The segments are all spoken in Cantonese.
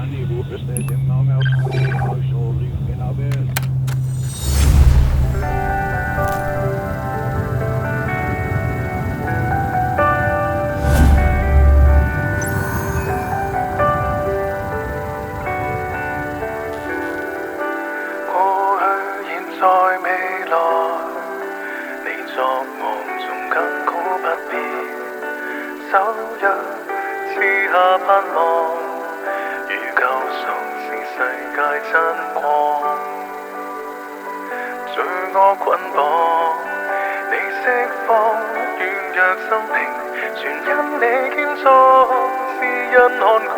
Money, who is taking my milk? I'll show you in a bit. 在未來，你作夢仲亙古不變，守約賜下盼望，如救贖是世界真光。罪惡捆綁，你釋放軟弱心靈，全因你建造，是因看顧，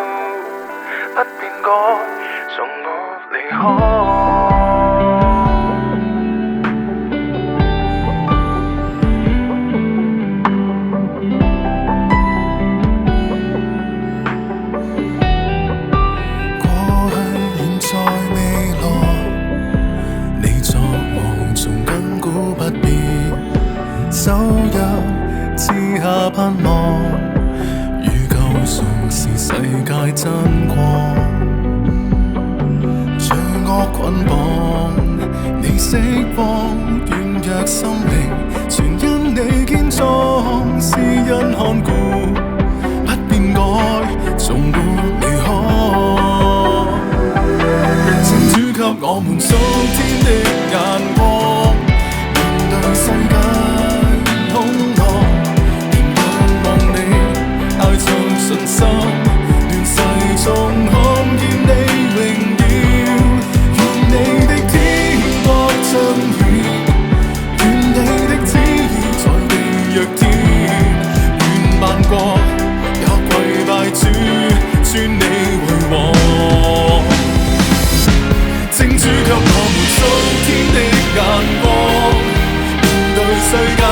不變改，從沒離開。守約賜下盼望，如救贖是世界真光。罪惡捆綁，你釋放軟弱心靈，全因你建造，是因看顧，不變改，從沒離開。請主給我們屬天的眼光，面對世界。信心，亂世中看見你榮耀，願你的天國彰顯，願你的旨意在地若天，願萬國也跪拜主，尊你為王。請主給我們屬天的眼光，面對世界。